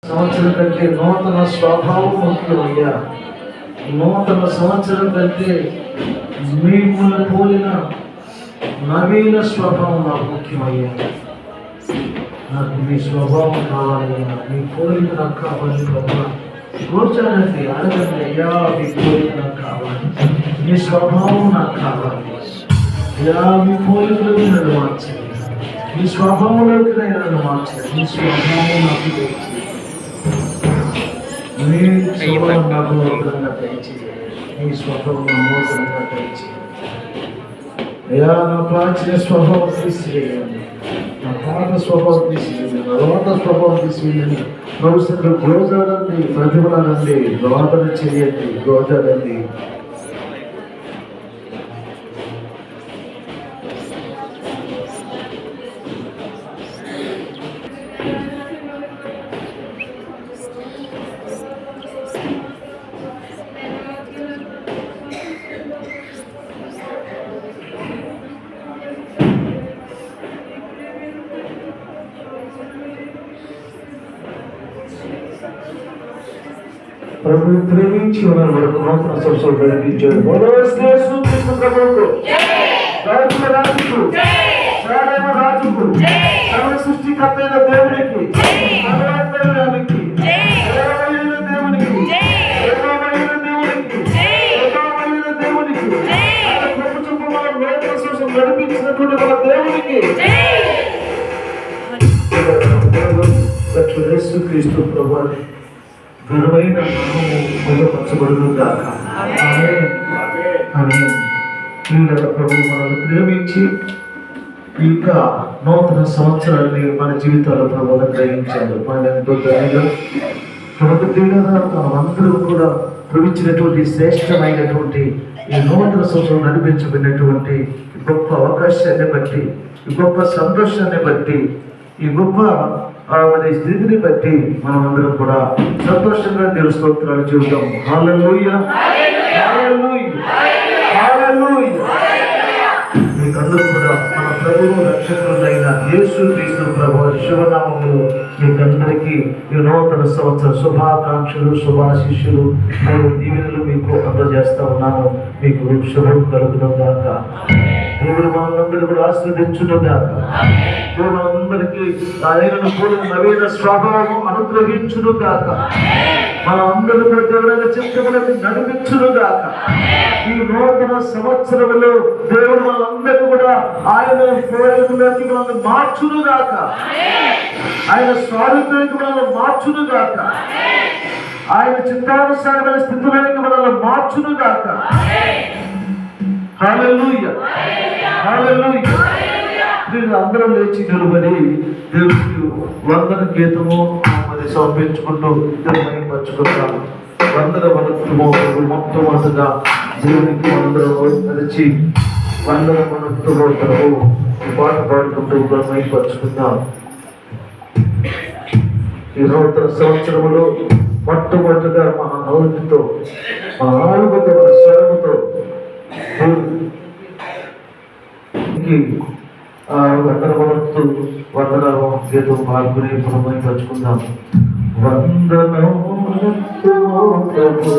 సంవత్సరం కంటే నూతన స్వభావం ముఖ్యమయ్యా. నూతన సంవత్సరం కంటే మిమ్మల్ని పోలిన నవీన స్వభావం నాకు ముఖ్యమయ్యా. నాకు మీ స్వభావం కావాలయ్యా, మీ పోలిక నాకు కావాలి ప్రభా. కూర్చోనండి, అడగండి, అయ్యా మీ పోలిక నాకు కావాలి, మీ స్వభావం నాకు కావాలి అయ్యా. మీ పోలికలోకి నన్ను మార్చండి, మీ స్వభావంలోకి నన్ను మార్చండి. మీ స్వభావం నాకు మీ స్వభావం నాకు నూతనంగా దయచేయండి, మీ స్వభావం నూతనంగా దయచేయండి అయ్యా. నా ప్రాచీన స్వభావం తీసివేయండి, నా పాత స్వభావం తీసివేయండి, నా రోత స్వభావం తీసివేయండి. భవిష్యత్తులో గోజాడండి, ప్రతిభలాడండి, రోదన చేయండి, గోజాడండి. ప్రభు ప్రేమించి ఉన్న వరకు నూతన సంవత్సరం నడిపించాడు. రాజుకు సర్వ సృష్టికర్తైన దేవునికి దేవునికి నడిపించినటువంటి మన దేవునికి యేసుక్రీస్తు ప్రభు ఘనమైన నామము మహిమపరచబడును గాక. ప్రభు మనల్ని ప్రేమించి ఇంకా నూతన సంవత్సరాన్ని మన జీవితాల్లో ప్రభు గ్రహించాడు. మన ఎంతో ధైర్యం కాబట్టి మనమందరూ కూడా ప్రవించినటువంటి శ్రేష్టమైనటువంటి ఈ నూతన సంవత్సరం నడిపించబడినటువంటి గొప్ప అవకాశాన్ని బట్టి, ఈ గొప్ప సంతోషాన్ని బట్టి, ఈ గొప్ప మరి స్థితిని బట్టి మనం అందరం కూడా సంతోషంగా దేవుని స్తోత్రాలు చెబుతాం. హల్లెలూయా, హల్లెలూయా, హల్లెలూయా. మీకందరూ కూడా మన ప్రభువు రక్షకుడైన యేసుక్రీస్తు ప్రభు శుభనామములో మీకందరికీ ఈ నూతన సంవత్సర శుభాకాంక్షలు, శుభాశిష్యులు, మూడు దీవెనలు మీకు అందజేస్తా ఉన్నాను. మీకు శుభం కలుగును గాక. దేవుడు మనందరూ కూడా ఆశీర్వదించును గాక. దేవుడు మనందరికీ ఆయనను కూడిన నవీన స్వభావం అనుగ్రహించును గాక. మనం అందరూ కూడా దేవుని చిత్తములకు నడిపించును గాక. ఈ నూతన సంవత్సరంలో దేవుడు మనందరూ కూడా ఆయన పోలికలోకి మనల్ని మార్చును గాక. ఆయన స్వారూప్యానికి మనల్ని మార్చును గాక. ఆయన చిత్తానుసారమైన స్థితిలోనికి మనల్ని మార్చును గాక. హల్లెలూయా, హల్లెలూయా. మీరు అందరం లేచి నిలబడి దేవుడికి వందన గీతము మరి సమర్పించుకుంటూ మహిమపరచుకుంటాము. వందన వనత్వము మొట్టమొదటిగా దేవునికి అందరం కలిసి వందన వనత్వము పాట పాడుకుంటూ మహిమపరచుకుందాం. ఈ నూతన సంవత్సరములో మొట్టమొదటిగా మన నోటితో, మన ఆలుగుతో, మన స్వరముతో వందనమనొత్తు వందన గీతం పాల్గొని పునమని పరుచుకుందాం. వందనమనొత్తు ప్రభు